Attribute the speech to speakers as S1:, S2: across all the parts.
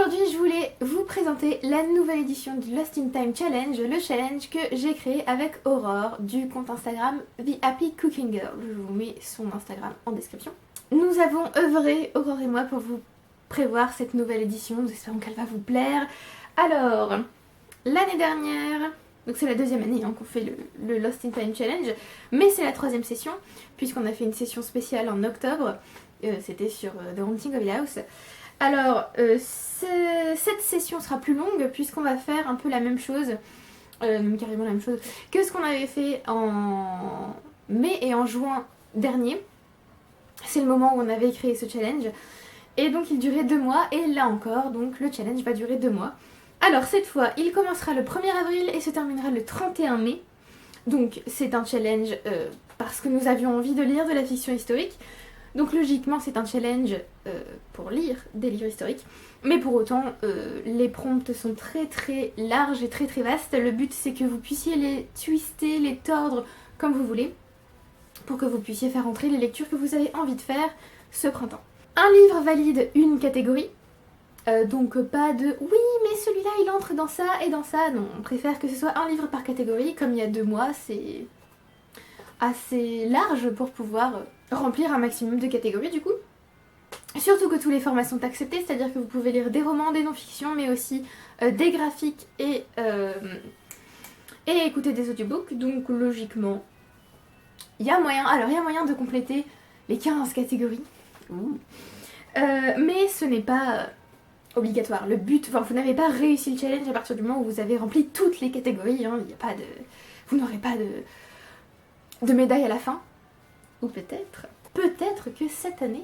S1: Aujourd'hui, je voulais vous présenter la nouvelle édition du Lost in Time Challenge, le challenge que j'ai créé avec Aurore du compte Instagram The Happy Cooking Girl. Je vous mets son Instagram en description. Nous avons œuvré, Aurore et moi, pour vous prévoir cette nouvelle édition. Nous espérons qu'elle va vous plaire. Alors, l'année dernière, donc c'est la deuxième année qu'on fait le Lost in Time Challenge, mais c'est la troisième session, puisqu'on a fait une session spéciale en octobre. C'était sur The Haunting of Hill House. Alors, cette session sera plus longue puisqu'on va faire un peu la même chose, même carrément la même chose, que ce qu'on avait fait en mai et en juin dernier. C'est le moment où on avait créé ce challenge. Et donc il durait 2 mois, et là encore, donc le challenge va durer 2 mois. Alors cette fois, il commencera le 1er avril et se terminera le 31 mai. Donc c'est un challenge parce que nous avions envie de lire de la fiction historique. Donc logiquement c'est un challenge pour lire des livres historiques, mais pour autant les prompts sont très très larges et très très vastes. Le but c'est que vous puissiez les twister, les tordre comme vous voulez, pour que vous puissiez faire entrer les lectures que vous avez envie de faire ce printemps. Un livre valide une catégorie, donc pas de « oui mais celui-là il entre dans ça et dans ça », non, on préfère que ce soit un livre par catégorie. Comme il y a 2 mois, c'est assez large pour pouvoir remplir un maximum de catégories du coup. Surtout que tous les formats sont acceptés, c'est-à-dire que vous pouvez lire des romans, des non-fictions, mais aussi des graphiques et écouter des audiobooks. Donc logiquement, il y a moyen, de compléter les 15 catégories. Mais ce n'est pas obligatoire. Le but, enfin vous n'avez pas réussi le challenge à partir du moment où vous avez rempli toutes les catégories. Il y a pas de, vous n'aurez pas de médaille à la fin. Ou peut-être que cette année...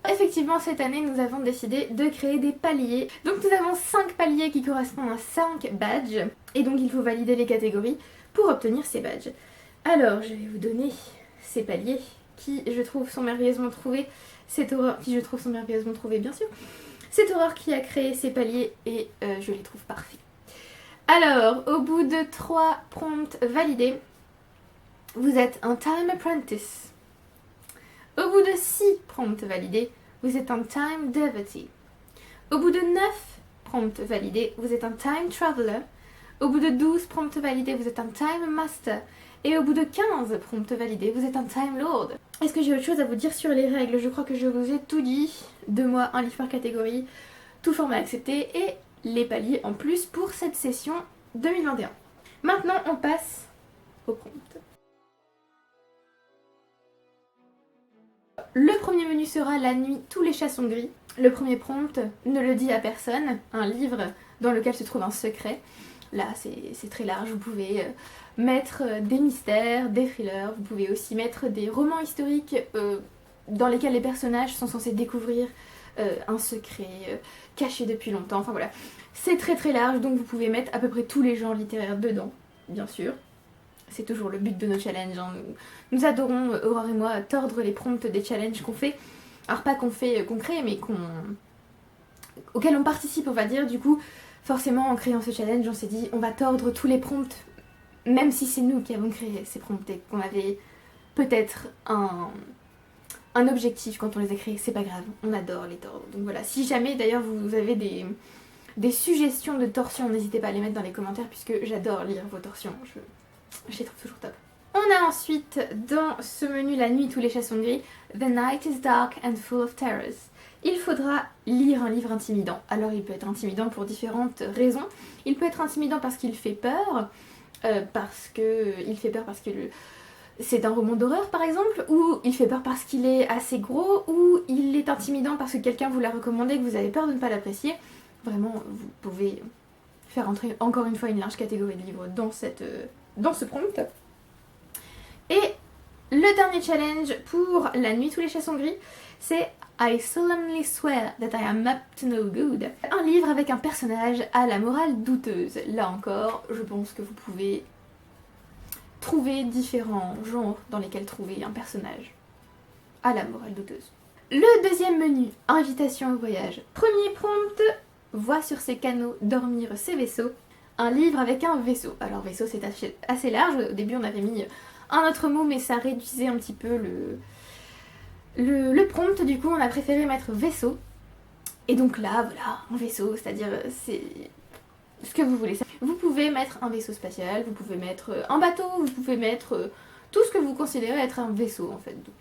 S1: Effectivement, cette année, nous avons décidé de créer des paliers. Donc nous avons 5 paliers qui correspondent à 5 badges. Et donc il faut valider les catégories pour obtenir ces badges. Alors, je vais vous donner ces paliers qui, je trouve, sont merveilleusement trouvés. C'est Aurore qui, je trouve, sont merveilleusement trouvés, bien sûr. C'est Aurore qui a créé ces paliers et je les trouve parfaits. Alors, au bout de 3 prompts validés, vous êtes un Time Apprentice. Au bout de 6 prompts validés, vous êtes un Time Devotee. Au bout de 9 prompts validés, vous êtes un Time Traveler. Au bout de 12 prompts validés, vous êtes un Time Master. Et au bout de 15 prompts validés, vous êtes un Time Lord. Est-ce que j'ai autre chose à vous dire sur les règles? Je crois que je vous ai tout dit. 2 mois, un livre par catégorie, tout format accepté et les paliers en plus pour cette session 2021. Maintenant, on passe au prompt. Le premier menu sera La nuit, tous les chats sont gris. Le premier prompt ne le dit à personne, un livre dans lequel se trouve un secret. Là c'est très large, vous pouvez mettre des mystères, des thrillers, vous pouvez aussi mettre des romans historiques dans lesquels les personnages sont censés découvrir un secret caché depuis longtemps, enfin voilà. C'est très très large, donc vous pouvez mettre à peu près tous les genres littéraires dedans, bien sûr. C'est toujours le but de nos challenges. Nous adorons, Aurore et moi, tordre les prompts des challenges qu'on fait. Alors pas qu'on fait, qu'on crée, mais auxquels on participe, on va dire. Du coup, forcément, en créant ce challenge, on s'est dit, on va tordre tous les prompts, même si c'est nous qui avons créé ces prompts et qu'on avait peut-être un objectif quand on les a créés. C'est pas grave, on adore les tordre. Donc voilà, si jamais d'ailleurs vous avez des suggestions de torsions, n'hésitez pas à les mettre dans les commentaires, puisque j'adore lire vos torsions. Je les trouve toujours top. On a ensuite dans ce menu La nuit, tous les chats sont gris, The night is dark and full of terrors. Il faudra lire un livre intimidant. Alors il peut être intimidant pour différentes raisons. Il peut être intimidant parce qu'il fait peur, parce que c'est un roman d'horreur par exemple, ou il fait peur parce qu'il est assez gros, ou il est intimidant parce que quelqu'un vous l'a recommandé et que vous avez peur de ne pas l'apprécier. Vraiment, vous pouvez faire entrer encore une fois une large catégorie de livres dans ce prompt. Et le dernier challenge pour La nuit, tous les chats sont gris, c'est I solemnly swear that I am up to no good. Un livre avec un personnage à la morale douteuse. Là encore, je pense que vous pouvez trouver différents genres dans lesquels trouver un personnage à la morale douteuse. Le deuxième menu, invitation au voyage. Premier prompt, voit sur ses canaux dormir ses vaisseaux. Un livre avec un vaisseau. Alors vaisseau c'est assez large, au début on avait mis un autre mot mais ça réduisait un petit peu le prompt, du coup on a préféré mettre vaisseau. Et donc là, voilà, un vaisseau, c'est-à-dire c'est ce que vous voulez. Vous pouvez mettre un vaisseau spatial, vous pouvez mettre un bateau, vous pouvez mettre tout ce que vous considérez être un vaisseau en fait. Donc,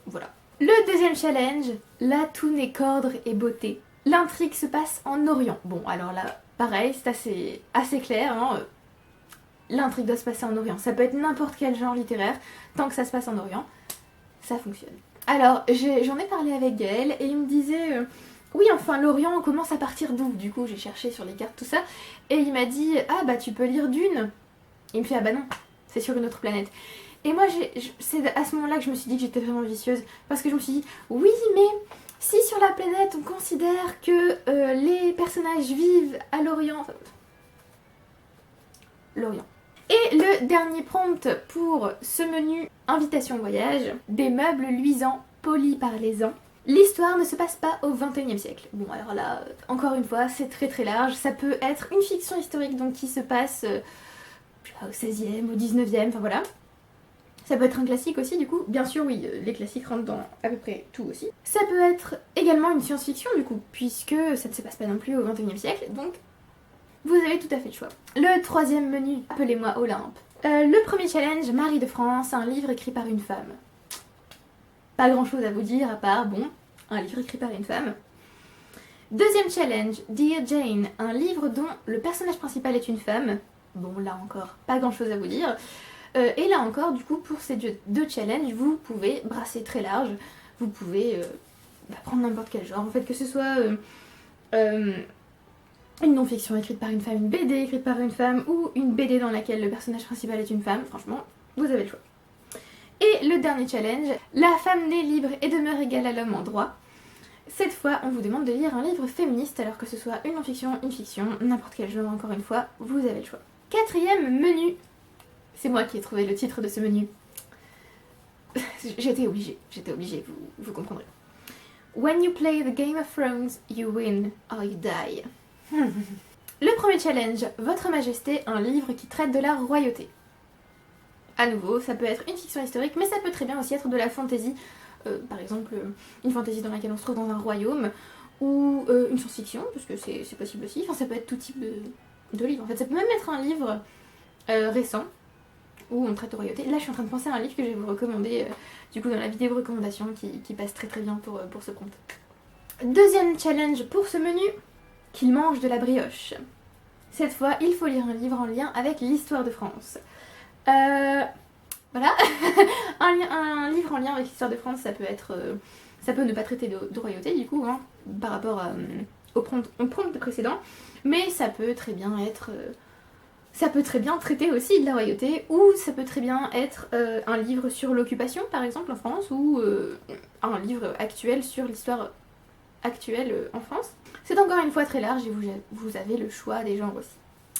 S1: voilà. Le deuxième challenge, là tout n'est qu'ordre et beauté. L'intrigue se passe en Orient. Bon, alors là, pareil, c'est assez clair, hein. L'intrigue doit se passer en Orient. Ça peut être n'importe quel genre littéraire, tant que ça se passe en Orient, ça fonctionne. Alors, j'en ai parlé avec Gaël et il me disait oui, enfin, l'Orient, on commence à partir d'où? Du coup, j'ai cherché sur les cartes, tout ça, et il m'a dit ah bah tu peux lire Dune. Il me fait ah bah non, c'est sur une autre planète. Et moi, c'est à ce moment-là que je me suis dit que j'étais vraiment vicieuse, parce que je me suis dit oui, mais si sur la planète on considère que les personnages vivent à l'Orient, enfin, l'Orient. Et le dernier prompt pour ce menu invitation au voyage, des meubles luisants, polis par les ans. L'histoire ne se passe pas au XXIe siècle. Bon alors là, encore une fois, c'est très très large. Ça peut être une fiction historique donc qui se passe au XVIe, au XIXe, enfin voilà. Ça peut être un classique aussi du coup. Bien sûr oui, les classiques rentrent dans à peu près tout aussi. Ça peut être également une science-fiction du coup, puisque ça ne se passe pas non plus au XXIe siècle, donc vous avez tout à fait le choix. Le troisième menu, appelez-moi Olympe. Le premier challenge, Marie de France, un livre écrit par une femme. Pas grand chose à vous dire à part, bon, un livre écrit par une femme. Deuxième challenge, Dear Jane, un livre dont le personnage principal est une femme. Bon, là encore, pas grand chose à vous dire. Et là encore, du coup, pour ces deux challenges, vous pouvez brasser très large. Vous pouvez prendre n'importe quel genre. En fait, que ce soit une non-fiction écrite par une femme, une BD écrite par une femme, ou une BD dans laquelle le personnage principal est une femme, franchement, vous avez le choix. Et le dernier challenge, la femme née libre et demeure égale à l'homme en droit. Cette fois, on vous demande de lire un livre féministe, alors que ce soit une non-fiction, une fiction, n'importe quel genre, encore une fois, vous avez le choix. Quatrième menu, c'est moi qui ai trouvé le titre de ce menu. J'étais obligée, vous comprendrez. When you play the Game of Thrones, you win or you die. Le premier challenge, Votre Majesté, un livre qui traite de la royauté. À nouveau, ça peut être une fiction historique, mais ça peut très bien aussi être de la fantasy. Par exemple, une fantasy dans laquelle on se trouve dans un royaume, ou une science-fiction, parce que c'est possible aussi. Enfin, ça peut être tout type de livre. En fait, ça peut même être un livre récent, où on traite de royauté. Là, je suis en train de penser à un livre que je vais vous recommander, du coup, dans la vidéo recommandation, qui passe très très bien pour ce compte. Deuxième challenge pour ce menu, qu'il mange de la brioche. Cette fois, il faut lire un livre en lien avec l'histoire de France. Voilà, un livre en lien avec l'histoire de France, ça peut être, ça peut ne pas traiter de royauté du coup, hein, par rapport au prompt précédent, mais ça peut très bien être, ça peut très bien traiter aussi de la royauté, ou ça peut très bien être un livre sur l'occupation par exemple en France, ou un livre actuel sur l'histoire actuelle en France. C'est encore une fois très large et vous avez le choix des genres aussi.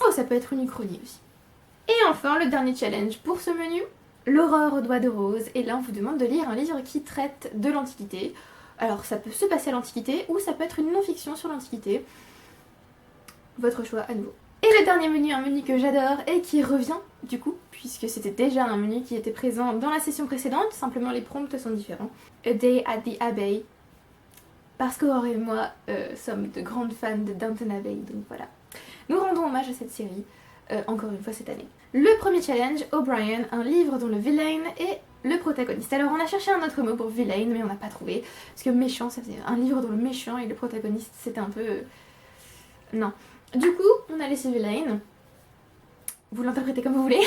S1: Oh, ça peut être une uchronie aussi. Et enfin, le dernier challenge pour ce menu, L'aurore aux doigts de rose. Et là, on vous demande de lire un livre qui traite de l'Antiquité. Alors, ça peut se passer à l'Antiquité ou ça peut être une non-fiction sur l'Antiquité. Votre choix à nouveau. Et le dernier menu, un menu que j'adore et qui revient du coup, puisque c'était déjà un menu qui était présent dans la session précédente, simplement les prompts sont différents. A Day at the Abbey. Parce qu'Aurore et moi sommes de grandes fans de Downton Abbey, donc voilà. Nous rendons hommage à cette série. Encore une fois cette année. Le premier challenge, O'Brien, un livre dont le villain est le protagoniste. Alors on a cherché un autre mot pour villain mais on n'a pas trouvé, parce que méchant ça faisait un livre dont le méchant et le protagoniste c'était un peu... Non. Du coup on a laissé villain, vous l'interprétez comme vous voulez,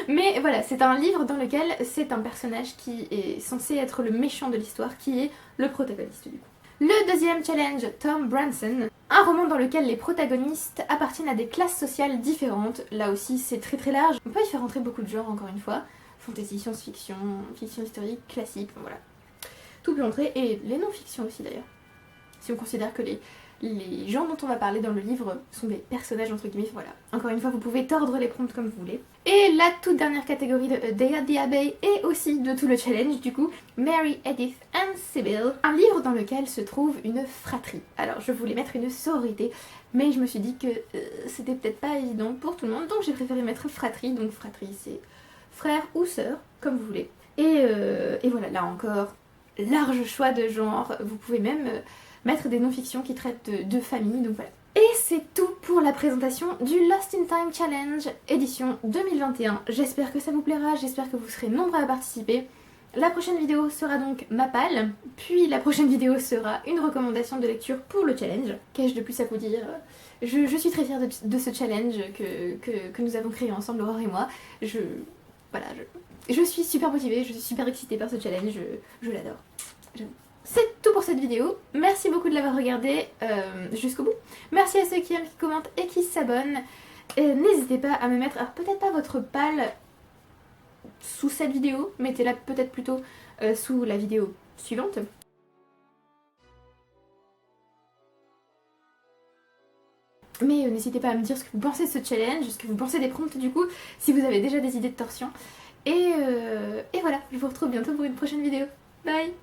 S1: mais voilà, c'est un livre dans lequel c'est un personnage qui est censé être le méchant de l'histoire qui est le protagoniste du coup. Le deuxième challenge, Tom Branson, un roman dans lequel les protagonistes appartiennent à des classes sociales différentes. Là aussi c'est très très large, on peut y faire rentrer beaucoup de genres encore une fois. Fantasy, science-fiction, fiction historique, classique, voilà. Tout peut entrer, et les non-fictions aussi d'ailleurs. Si on considère que les gens dont on va parler dans le livre sont des personnages entre guillemets, voilà. Encore une fois, vous pouvez tordre les prompts comme vous voulez. Et la toute dernière catégorie de A Day at the Abbey et aussi de tout le challenge du coup, Mary, Edith and Sybil, un livre dans lequel se trouve une fratrie. Alors je voulais mettre une sororité, mais je me suis dit que c'était peut-être pas évident pour tout le monde, donc j'ai préféré mettre fratrie, donc fratrie c'est frère ou sœur, comme vous voulez. Et voilà, là encore, large choix de genre, vous pouvez même mettre des non-fictions qui traitent de famille, donc voilà. Et c'est tout pour la présentation du Lost in Time Challenge édition 2021. J'espère que ça vous plaira, j'espère que vous serez nombreux à participer. La prochaine vidéo sera donc ma palle, puis la prochaine vidéo sera une recommandation de lecture pour le challenge. Qu'ai-je de plus à vous dire? Je suis très fière de ce challenge que nous avons créé ensemble, Aurore et moi. Je suis super motivée, je suis super excitée par ce challenge, je l'adore. C'est tout pour cette vidéo, merci beaucoup de l'avoir regardée jusqu'au bout. Merci à ceux qui aiment, qui commentent et qui s'abonnent. N'hésitez pas à me mettre, alors peut-être pas votre palle sous cette vidéo, mettez-la peut-être plutôt sous la vidéo suivante. Mais n'hésitez pas à me dire ce que vous pensez de ce challenge, ce que vous pensez des prompts du coup, si vous avez déjà des idées de torsion. Et voilà, je vous retrouve bientôt pour une prochaine vidéo. Bye!